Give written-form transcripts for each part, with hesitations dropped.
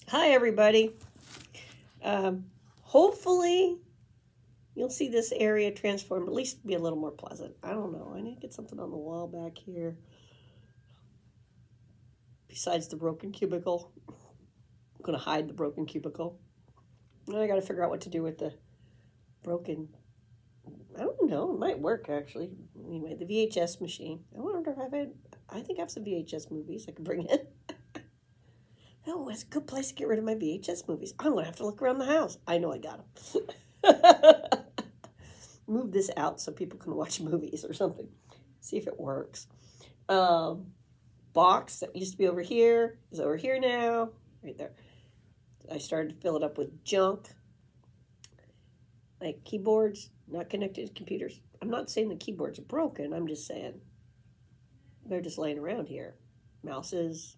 Hi, everybody. Hopefully, you'll see this area transform, at least be a little more pleasant. I don't know. I need to get something on the wall back here. Besides the broken cubicle. I'm going to hide the broken cubicle. And I got to figure out what to do with the broken... I don't know. It might work, actually. Anyway, the VHS machine. I wonder if I think I have some VHS movies I can bring in. Oh, it's a good place to get rid of my VHS movies. I'm going to have to look around the house. I know I got them. Move this out so people can watch movies or something. See if it works. Box that used to be over here is over here now. Right there. I started to fill it up with junk. Like keyboards, not connected to computers. I'm not saying the keyboards are broken. I'm just saying they're just laying around here. Mouses.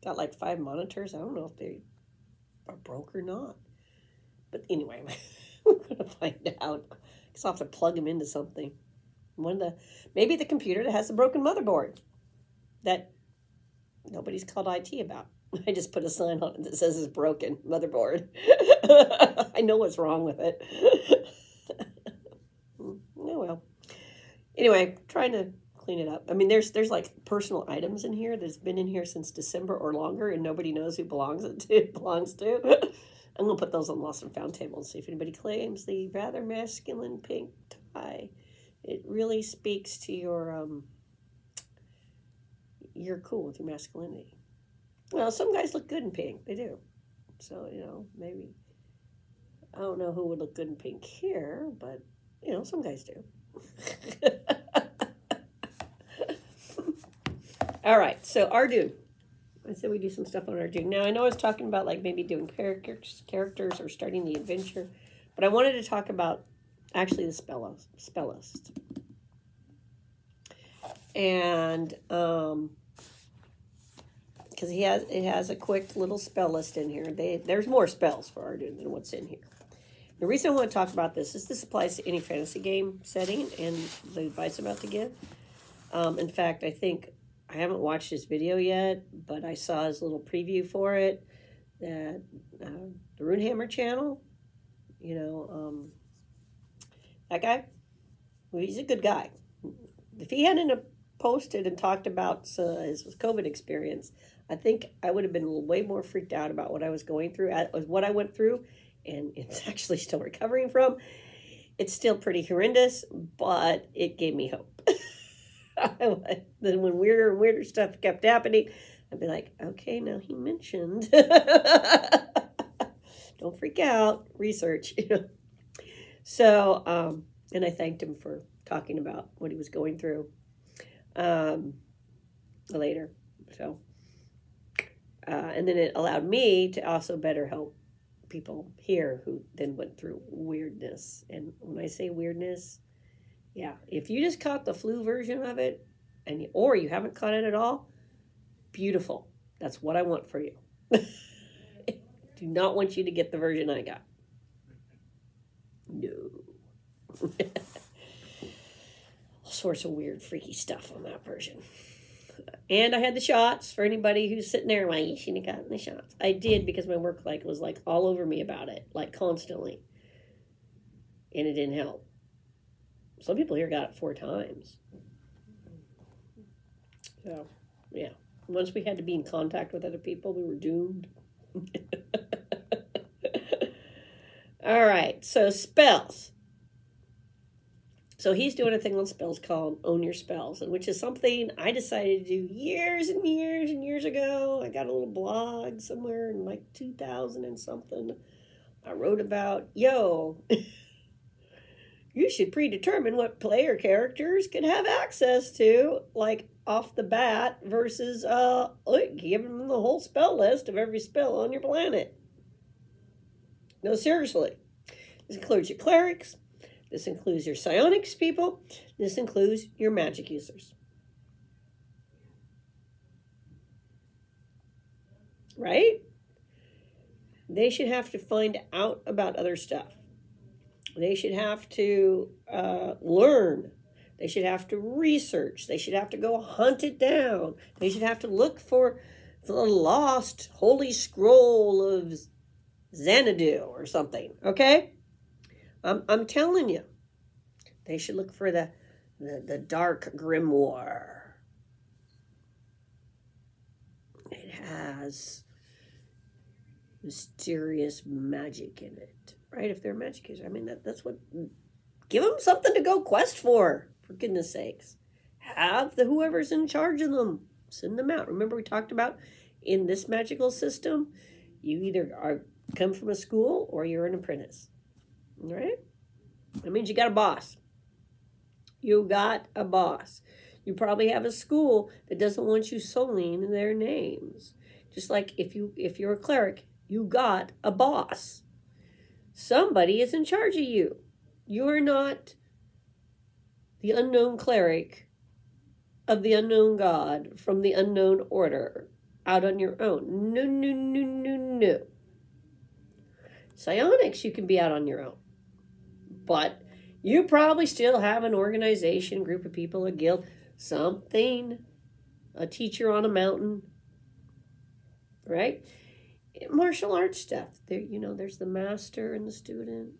Got like 5 monitors. I don't know if they are broke or not. But anyway, I'm going to find out. I guess I'll have to plug them into something. Maybe the computer that has the broken motherboard that nobody's called IT about. I just put a sign on it that says it's broken motherboard. I know what's wrong with it. Oh well. Anyway, trying to clean it up. I mean, there's like personal items in here that's been in here since December or longer, and nobody knows who it belongs to. I'm gonna put those on lost and found table and see if anybody claims the rather masculine pink tie. It really speaks to your you're cool with your masculinity. Well, some guys look good in pink. They do. So, maybe I don't know who would look good in pink here, but some guys do. All right, so Arduin. I said we do some stuff on Arduin. Now, I know I was talking about like maybe doing characters or starting the adventure, but I wanted to talk about actually the spellist. And because it has a quick little spell list in here. There's more spells for Arduin than what's in here. The reason I want to talk about this is this applies to any fantasy game setting and the advice I'm about to give. In fact, I haven't watched his video yet, but I saw his little preview for it. That the Runehammer channel, that guy, well, he's a good guy. If he hadn't posted and talked about his COVID experience, I think I would have been way more freaked out about what I was going through, what I went through, and it's actually still recovering from. It's still pretty horrendous, but it gave me hope. Then when weirder stuff kept happening, I'd be like, okay, now he mentioned. Don't freak out. Research. So, and I thanked him for talking about what he was going through later. So, and then it allowed me to also better help people here who then went through weirdness. And when I say weirdness, yeah, if you just caught the flu version of it, or you haven't caught it at all, beautiful. That's what I want for you. Do not want you to get the version I got. No. All sorts of weird, freaky stuff on that version. And I had the shots for anybody who's sitting there like, you shouldn't have gotten the shots. I did because my work was like all over me about it, like constantly. And it didn't help. Some people here got it 4 times. So, yeah. Once we had to be in contact with other people, we were doomed. All right. So, spells. So, he's doing a thing on spells called Own Your Spells, which is something I decided to do years and years and years ago. I got a little blog somewhere in like 2000 and something. I wrote about, you should predetermine what player characters can have access to, like off the bat, versus give them the whole spell list of every spell on your planet. No, seriously. This includes your clerics. This includes your psionics people. This includes your magic users. Right? They should have to find out about other stuff. They should have to learn. They should have to research. They should have to go hunt it down. They should have to look for the lost holy scroll of Xanadu or something, okay? I'm telling you, they should look for the dark grimoire. It has mysterious magic in it, right? If they're magic users, I mean, that's what, give them something to go quest for goodness sakes. Have whoever's in charge of them, send them out. Remember we talked about in this magical system, you either come from a school or you're an apprentice, right? That means you got a boss. You got a boss. You probably have a school that doesn't want you sullying their names. Just like if you're a cleric, you got a boss. Somebody is in charge of you. You're not the unknown cleric of the unknown god from the unknown order out on your own. No, no, no, no, no. Psionics, you can be out on your own. But you probably still have an organization, group of people, a guild, something, a teacher on a mountain, right? Martial arts stuff. There, there's the master and the student,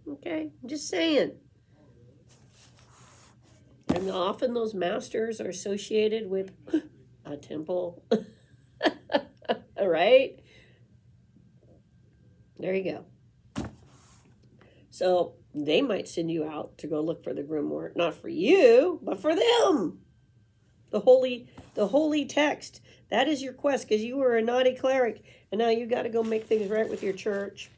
Okay, I'm just saying. And often those masters are associated with a temple. All right? There you go. So they might send you out to go look for the grimoire. Not for you, but for them. The holy text. That is your quest, because you were a naughty cleric, and now you got to go make things right with your church.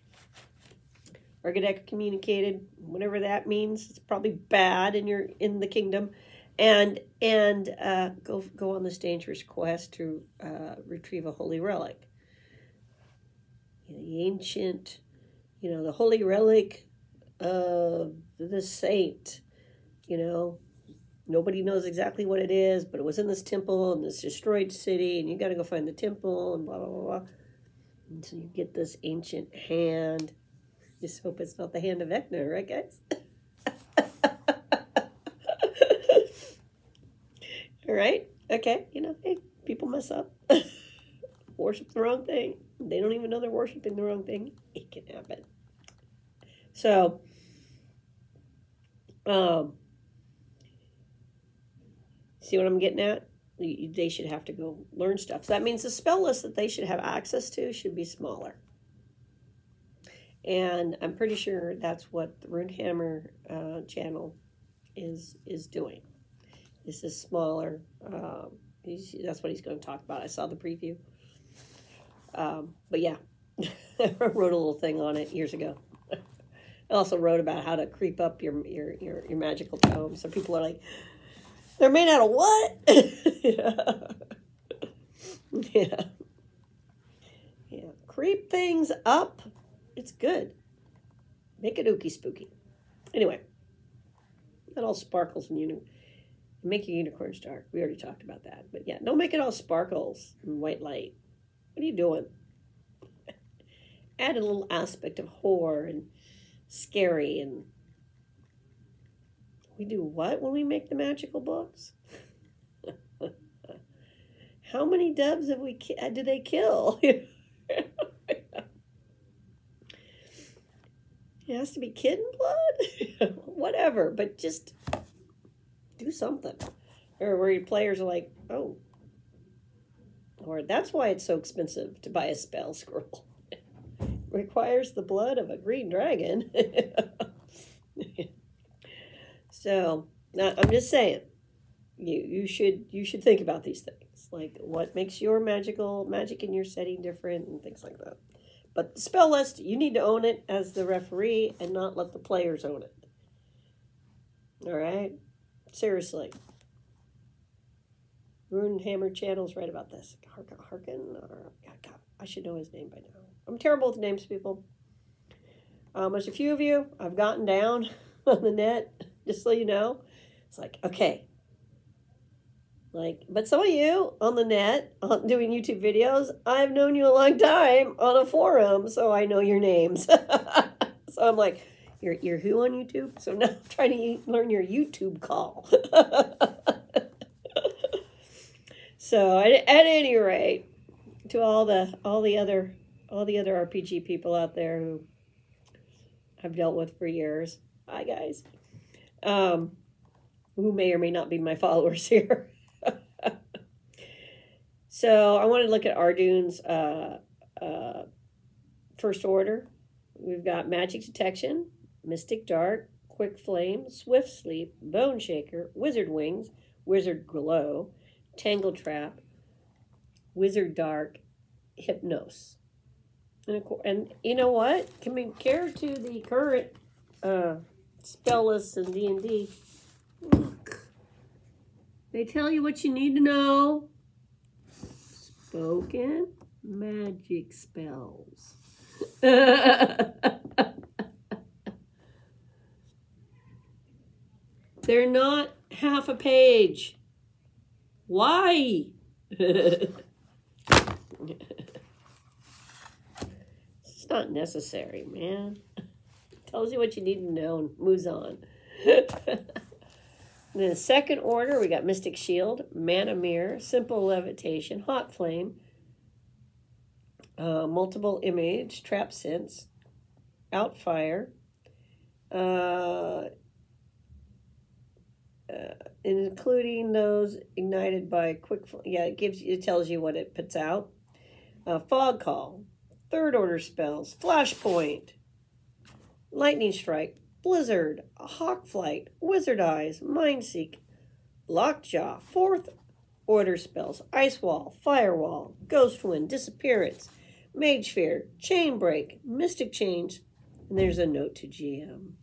Or get excommunicated, whatever that means. It's probably bad in the kingdom. And go on this dangerous quest to retrieve a holy relic. The ancient, the holy relic of the saint, Nobody knows exactly what it is, but it was in this temple in this destroyed city, and you got to go find the temple and blah, blah, blah, blah. And so you get this ancient hand. Just hope it's not the hand of Vecna, right, guys? All right? Okay. Hey, people mess up. Worship the wrong thing. They don't even know they're worshiping the wrong thing. It can happen. So, see what I'm getting at? They should have to go learn stuff. So that means the spell list that they should have access to should be smaller. And I'm pretty sure that's what the Runehammer channel is doing. This is smaller. That's what he's going to talk about. I saw the preview. But yeah, I wrote a little thing on it years ago. I also wrote about how to creep up your magical tome. So people are like, they're made out of what? Yeah. Creep things up. It's good. Make it ooky spooky. Anyway, that all sparkles and make your unicorns dark. We already talked about that. But yeah, don't make it all sparkles and white light. What are you doing? Add a little aspect of horror and scary. And we do what when we make the magical books? How many doves have did they kill? It has to be kitten blood? Whatever, but just do something. Or where your players are like, oh. Or that's why it's so expensive to buy a spell scroll. Requires the blood of a green dragon. So, I'm just saying, you should think about these things. Like, what makes your magic in your setting different and things like that. But the spell list, you need to own it as the referee and not let the players own it. All right? Seriously. Runehammer channel's right about this. Harkin, or God, I should know his name by now. I'm terrible with names, people. There's a few of you I've gotten down on the net, just so you know. It's like, okay. But some of you on the net, doing YouTube videos, I've known you a long time on a forum, so I know your names. So I'm like, you're who on YouTube? So now I'm trying to learn your YouTube call. So at any rate, to all the other RPG people out there who I've dealt with for years, hi guys, who may or may not be my followers here. So I want to look at Arduin's first order. We've got Magic Detection, Mystic Dart, Quick Flame, Swift Sleep, Bone Shaker, Wizard Wings, Wizard Glow, Tangle Trap, Wizard Dark, Hypnos. And you know what? Compared to the current spell lists in D&D, look, they tell you what you need to know. Spoken magic spells. They're not half a page. Why? It's not necessary, man. Tells you what you need to know and moves on. And then second order, we got Mystic Shield, Mana Mirror, Simple Levitation, Hot Flame, Multiple Image, Trap Sense, Outfire, including those ignited by quick. Yeah, it tells you what it puts out. Fog Call, third order spells, Flashpoint, Lightning Strike, Blizzard, Hawk Flight, Wizard Eyes, Mindseek, Lockjaw, fourth order spells, Ice Wall, Firewall, Ghost Wind, Disappearance, Mage Fear, Chain Break, Mystic Change, and there's a note to GM.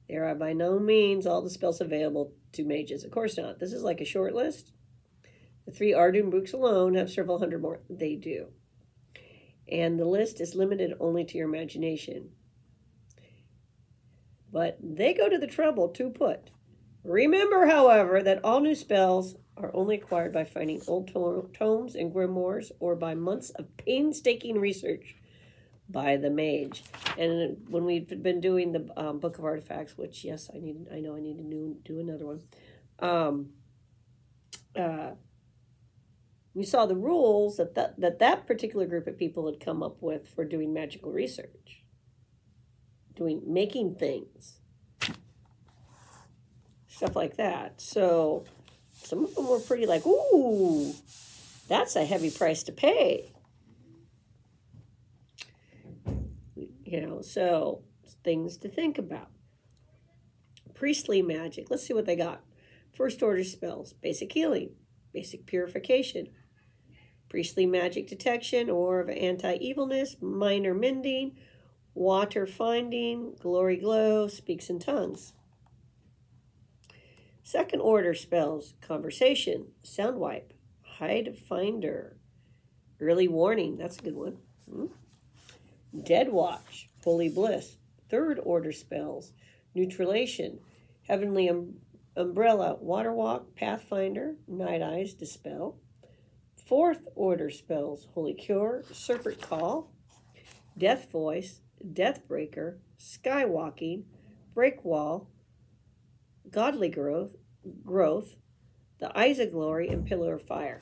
There are by no means all the spells available to mages. Of course not. This is like a short list. The 3 Arduin books alone have several hundred more. They do. And the list is limited only to your imagination. But they go to the trouble to put. Remember, however, that all new spells are only acquired by finding old tomes and grimoires or by months of painstaking research by the mage. And when we've been doing the Book of Artifacts, which, yes, I know I need to do another one, we saw the rules that particular group of people had come up with for doing magical research. Making things, stuff like that. So some of them were pretty like, ooh, that's a heavy price to pay. You know, so things to think about. Priestly magic. Let's see what they got. First order spells, basic healing, basic purification, priestly magic detection, or of anti-evilness, minor mending, water finding, glory glow, speaks in tongues. Second order spells, conversation, sound wipe, hide finder, early warning, that's a good one. Dead watch, holy bliss. Third order spells, neutralation, heavenly umbrella, water walk, pathfinder, night eyes, dispel. Fourth order spells, holy cure, serpent call, death voice, Deathbreaker, Skywalking, Break Wall, Godly Growth, The Eyes of Glory, and Pillar of Fire.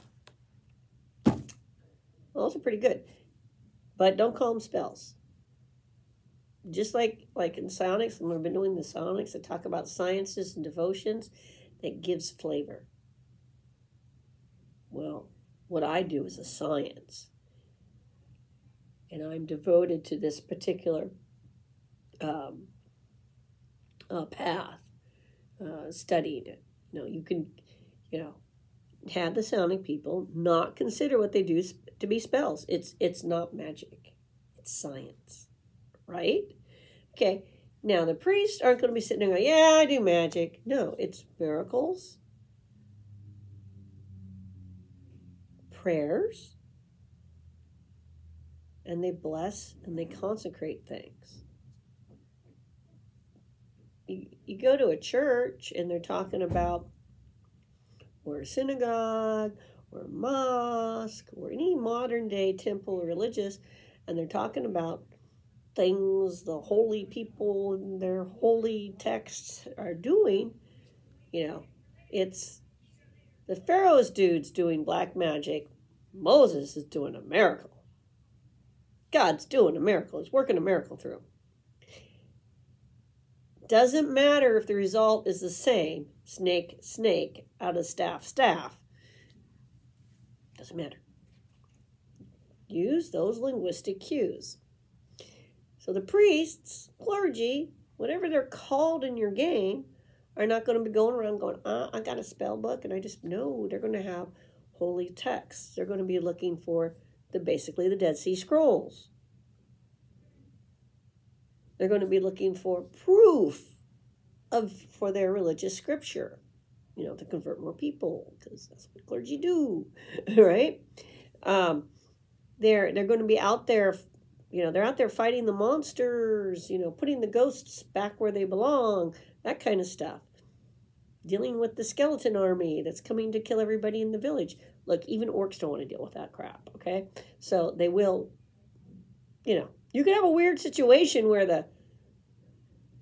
Well, those are pretty good. But don't call them spells. Just like in psionics, when we've been doing the psionics, I talk about sciences and devotions that gives flavor. Well, what I do is a science. And I'm devoted to this particular path, studied it. You can, have the sounding people not consider what they do to be spells. It's not magic. It's science, right? Okay, now the priests aren't going to be sitting there going, yeah, I do magic. No, it's miracles, prayers, and they bless and they consecrate things. You go to a church and they're talking about, or a synagogue, or a mosque, or any modern day temple or religious, and they're talking about things the holy people and their holy texts are doing. It's The Pharaoh's dude's doing black magic. Moses is doing a miracle. God's doing a miracle. He's working a miracle through him. Doesn't matter if the result is the same. Snake, snake, out of staff, staff. Doesn't matter. Use those linguistic cues. So the priests, clergy, whatever they're called in your game, are not going to be going around going, I got a spell book, and I just know they're going to have holy texts. They're going to be looking for basically the Dead Sea Scrolls. They're going to be looking for proof for their religious scripture, to convert more people, because that's what clergy do, right? They're going to be out there, they're out there fighting the monsters, putting the ghosts back where they belong, that kind of stuff. Dealing with the skeleton army that's coming to kill everybody in the village. Look, even orcs don't want to deal with that crap, okay? So they will, you could have a weird situation where the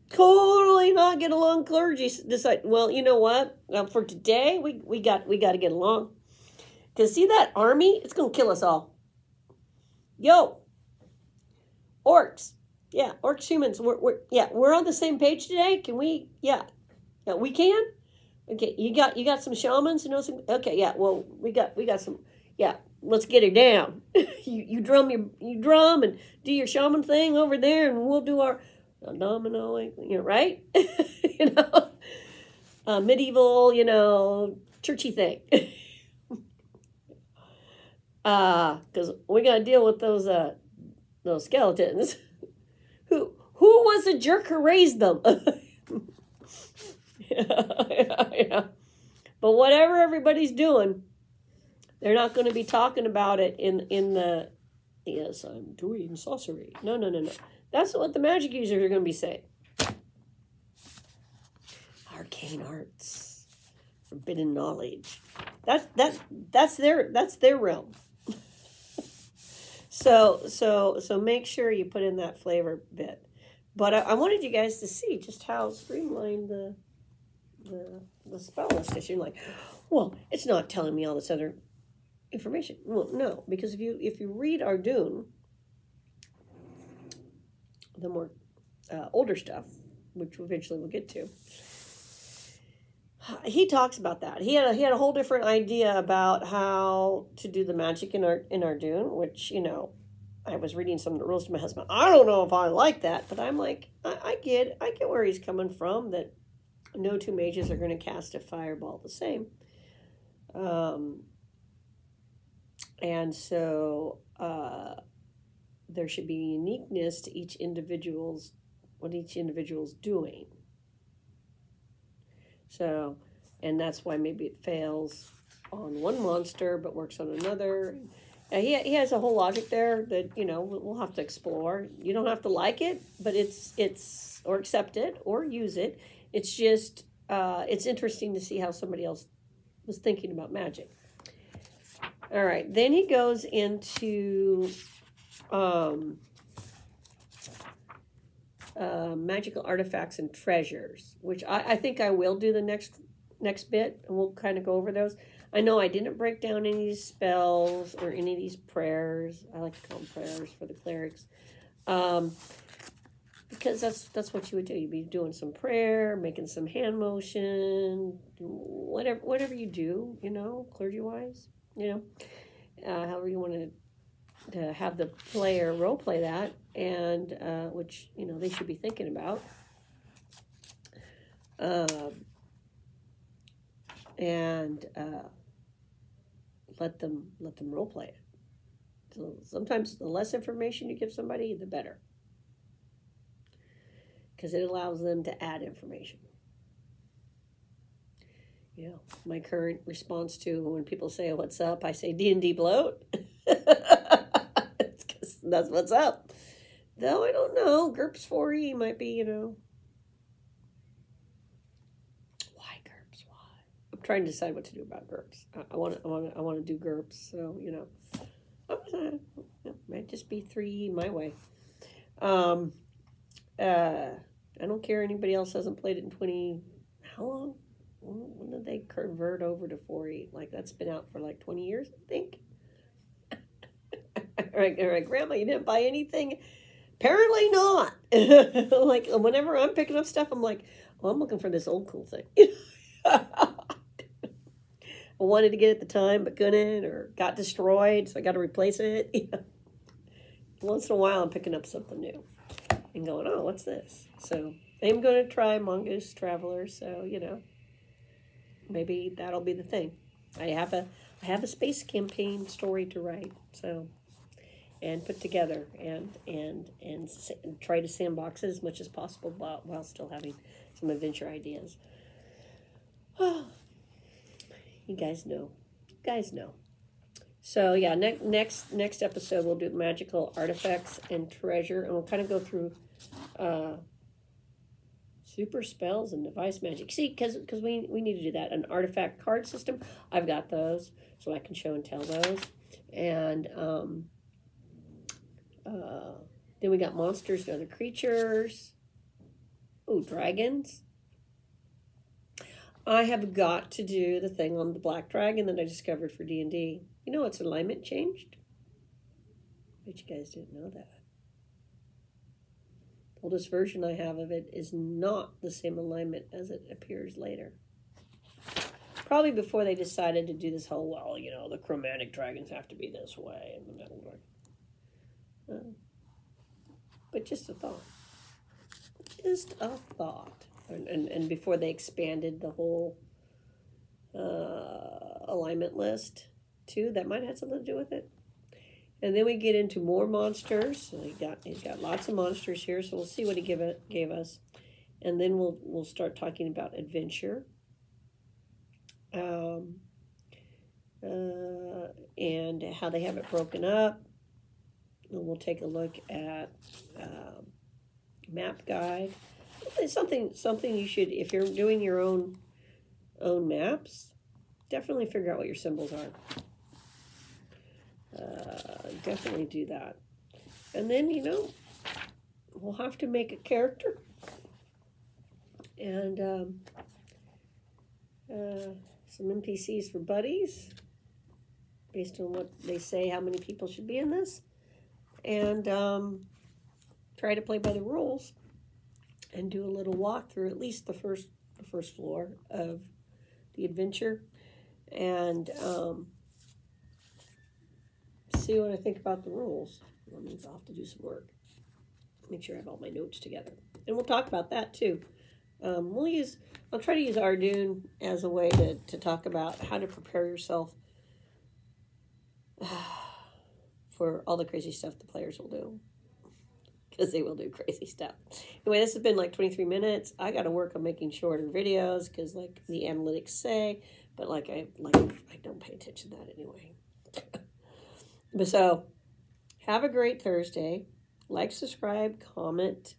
totally not get along clergy decide, well, you know what? For today, we got to get along. Because see that army? It's going to kill us all. Yo, orcs. Yeah, orcs, humans. We're on the same page today. Can we? Yeah, we can. Okay, you got some shamans, okay, yeah, well, we got some, yeah, let's get it down. you drum and do your shaman thing over there, and we'll do our domino, right? Medieval, churchy thing. Because we got to deal with those skeletons. Who was the jerk who raised them? Yeah. But whatever everybody's doing, they're not going to be talking about it in the, yes, I'm doing sorcery. No. That's what the magic users are going to be saying. Arcane arts, forbidden knowledge. That's their realm. So make sure you put in that flavor bit. But I wanted you guys to see just how streamlined the spell list is. You're like, well, it's not telling me all this other information. Well, no, because if you read Arduin, the more older stuff, which eventually we'll get to, he talks about that. He had a whole different idea about how to do the magic in Arduin, which, I was reading some of the rules to my husband. I don't know if I like that, but I'm like, I get where he's coming from, that no two mages are going to cast a fireball the same. And so there should be uniqueness to what each individual's doing. So, and that's why maybe it fails on one monster but works on another. He has a whole logic there that, we'll have to explore. You don't have to like it, but it's or accept it or use it. It's just, it's interesting to see how somebody else was thinking about magic. All right, then he goes into magical artifacts and treasures, which I think I will do the next bit, and we'll kind of go over those. I know I didn't break down any of these spells or any of these prayers. I like to call them prayers for the clerics. Because that's what you would do. You'd be doing some prayer, making some hand motion, whatever you do, clergy-wise, however you want to have the player role play that, and which they should be thinking about. And let them role play it. So sometimes the less information you give somebody, the better, because it allows them to add information. My current response to when people say, "What's up?" I say, "D&D bloat." It's 'cause that's what's up. Though I don't know, GURPS 4E might be, Why GURPS? Why? I'm trying to decide what to do about GURPS. I want to do GURPS, so it might just be 3E my way. I don't care anybody else hasn't played it in 20. How long? when did they convert over to 4-8? Like, that's been out for like 20 years, I think. All right, Grandma, you didn't buy anything? Apparently not. Like, whenever I'm picking up stuff, I'm like, oh, I'm looking for this old cool thing. I wanted to get it at the time, but couldn't, or got destroyed, so I got to replace it. Once in a while, I'm picking up something new and going, oh, what's this? So I'm going to try Mongoose Traveler, so, maybe that'll be the thing. I have a space campaign story to write, so, and put together, and try to sandbox it as much as possible while still having some adventure ideas. Oh, you guys know. So yeah, next episode we'll do magical artifacts and treasure, and we'll kind of go through super spells and device magic. See, because we need to do that. An artifact card system, I've got those, so I can show and tell those. And then we got monsters and other creatures. Oh, dragons. I have got to do the thing on the black dragon that I discovered for D&D. You know its alignment changed? I bet you guys didn't know that. The oldest version I have of it is not the same alignment as it appears later. Probably before they decided to do this whole, well, the chromatic dragons have to be this way and the metal dragon. But just a thought. Just a thought. And before they expanded the whole alignment list, too, that might have something to do with it. And then we get into more monsters. So he's got lots of monsters here, so we'll see what he gave us. And then we'll start talking about adventure. And how they have it broken up. And we'll take a look at map guide. Something you should, if you're doing your own maps, definitely figure out what your symbols are. Definitely do that. And then, we'll have to make a character. And some NPCs for buddies, based on what they say, how many people should be in this. And try to play by the rules. And do a little walk through at least the first floor of the adventure, and see what I think about the rules. That means I'll have to do some work. Make sure I have all my notes together, and we'll talk about that too. I'll try to use Arduin as a way to talk about how to prepare yourself for all the crazy stuff the players will do. Because they will do crazy stuff. Anyway, this has been like 23 minutes. I got to work on making shorter videos because, like the analytics say, but I don't pay attention to that anyway. But so, have a great Thursday. Like, subscribe, comment.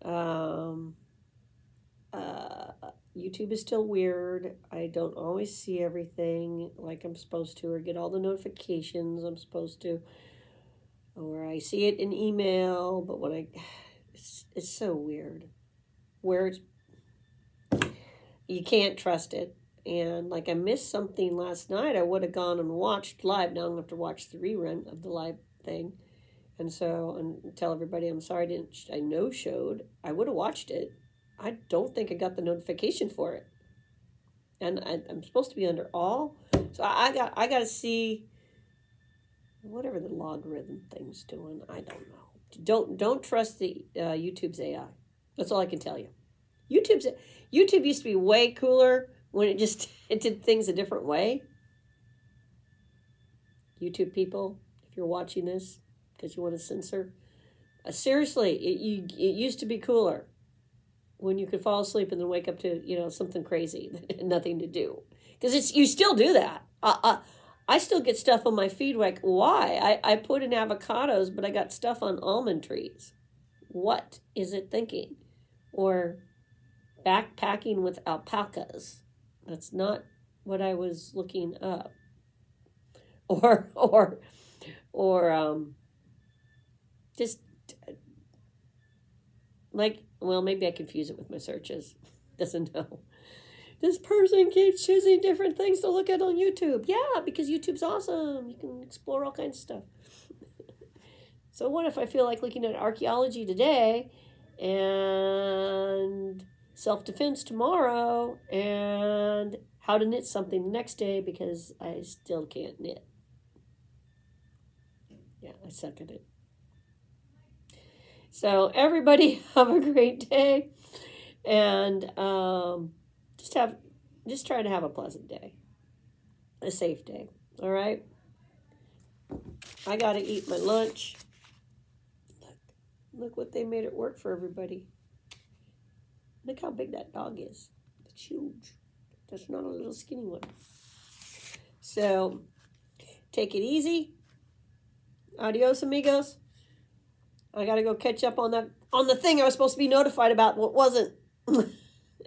YouTube is still weird. I don't always see everything like I'm supposed to, or get all the notifications I'm supposed to. Or I see it in email, but when it's so weird. Where you can't trust it. And I missed something last night, I would have gone and watched live. Now I'm going to have to watch the rerun of the live thing. And tell everybody I'm sorry I no-showed. I would have watched it. I don't think I got the notification for it. And I'm supposed to be under all. So I got to see whatever the logarithm thing's doing. I don't know. Don't trust the YouTube's AI. That's all I can tell you. YouTube used to be way cooler when it did things a different way. YouTube people, if you're watching this because you want to censor, seriously, it used to be cooler when you could fall asleep and then wake up to something crazy that had nothing to do. Because you still do that. I still get stuff on my feed like, why? I put in avocados, but I got stuff on almond trees. What is it thinking? Or backpacking with alpacas. That's not what I was looking up. Or just maybe I confuse it with my searches. Doesn't know. This person keeps choosing different things to look at on YouTube. Yeah, because YouTube's awesome. You can explore all kinds of stuff. So what if I feel like looking at archaeology today and self-defense tomorrow and how to knit something the next day because I still can't knit? Yeah, I suck at it. So everybody have a great day, and just try to have a pleasant day, a safe day. All right. I got to eat my lunch. Look what they made it work for everybody. Look how big that dog is. It's huge. That's not a little skinny one. So take it easy. Adios, amigos. I got to go catch up on the thing I was supposed to be notified about. What wasn't?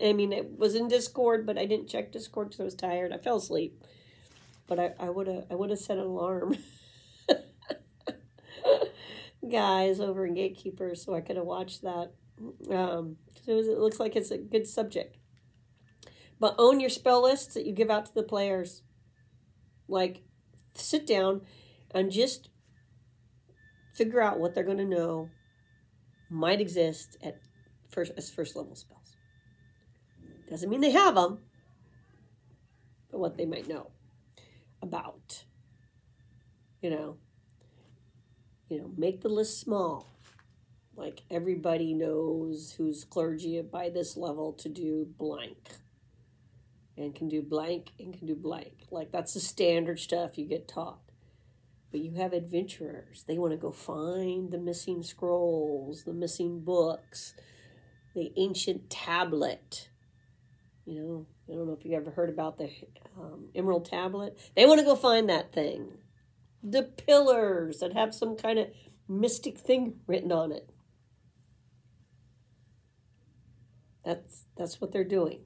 I mean, it was in Discord, but I didn't check Discord because I was tired. I fell asleep. But I would have set an alarm. Guys over in Gatekeeper, so I could have watched that. It looks like it's a good subject. But own your spell lists that you give out to the players. Like, sit down and just figure out what they're going to know might exist as first level spells. Doesn't mean they have them, but what they might know about. Make the list small. Like everybody knows who's clergy by this level to do blank. And can do blank and can do blank. Like that's the standard stuff you get taught. But you have adventurers. They want to go find the missing scrolls, the missing books, the ancient tablet. I don't know if you ever heard about the Emerald Tablet. They want to go find that thing. The pillars that have some kind of mystic thing written on it. That's what they're doing.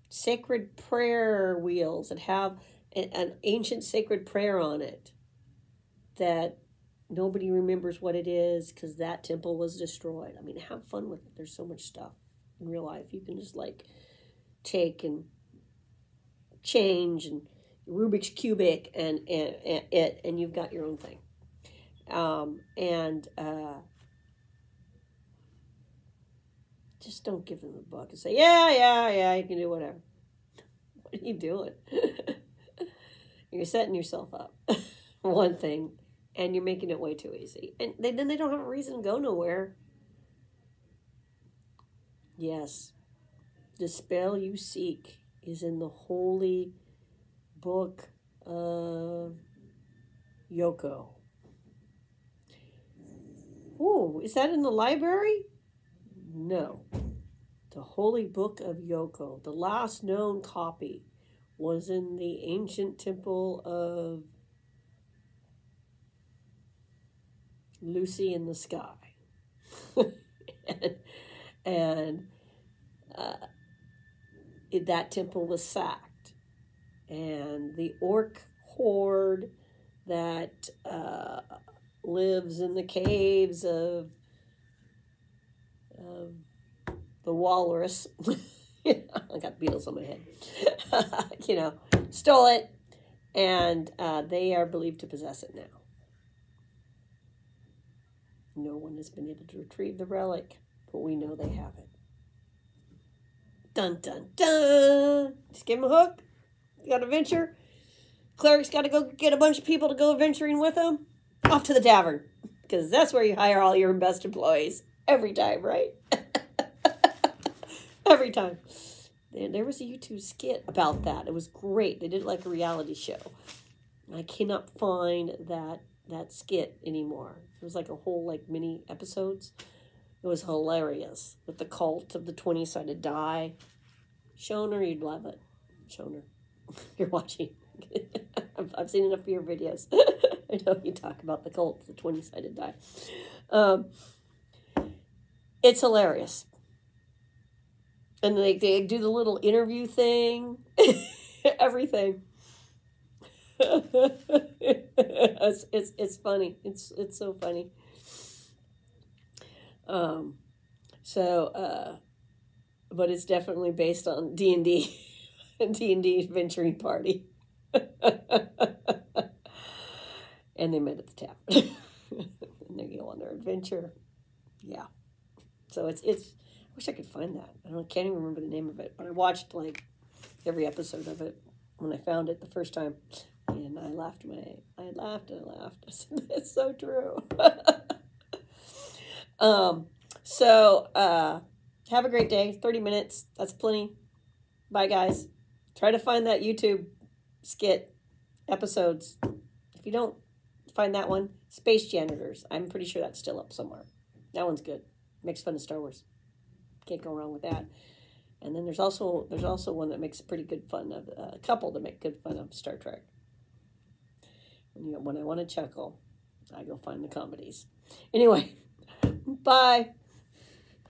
Sacred prayer wheels that have an ancient sacred prayer on it that nobody remembers what it is because that temple was destroyed. I mean, have fun with it. There's so much stuff in real life. You can just take and change and Rubik's Cubic and you've got your own thing. Just don't give them the book and say, yeah, you can do whatever. What are you doing? You're setting yourself up. One thing, and you're making it way too easy. And then they don't have a reason to go nowhere. Yes, the spell you seek is in the holy book of Yoko. Oh, is that in the library? No. The Holy Book of Yoko, the last known copy, was in the ancient temple of Lucy in the Sky. and that temple was sacked. And the orc horde that lives in the caves of the walrus, I got Beatles on my head, stole it, and they are believed to possess it now. No one has been able to retrieve the relic, but we know they have it. Dun, dun, dun! Just give them a hook. You got a venture. Cleric's got to go get a bunch of people to go adventuring with them. Off to the tavern, because that's where you hire all your best employees. Every time, right? Every time. And there was a YouTube skit about that. It was great. They did it like a reality show. I cannot find that skit anymore. It was like a whole mini episodes. It was hilarious with the cult of the 20-sided die. Shoner, you'd love it. Shoner, you're watching. I've seen enough of your videos. I know you talk about the cult of the 20-sided die. It's hilarious. And they do the little interview thing. Everything. It's funny. It's so funny. But it's definitely based on D&D. D&D adventuring party. And they met at the tavern. And they go on their adventure. Yeah. So it's I wish I could find that. Can't even remember the name of it, but I watched like every episode of it when I found it the first time, and I laughed I laughed. I said, it's so true. Have a great day. 30 minutes. That's plenty. Bye, guys. Try to find that YouTube skit episodes. If you don't find that one, Space Janitors. I'm pretty sure that's still up somewhere. That one's good. Makes fun of Star Wars. Can't go wrong with that. And then there's also one that makes pretty good fun of a couple that make good fun of Star Trek. When I want to chuckle, I go find the comedies. Anyway, bye.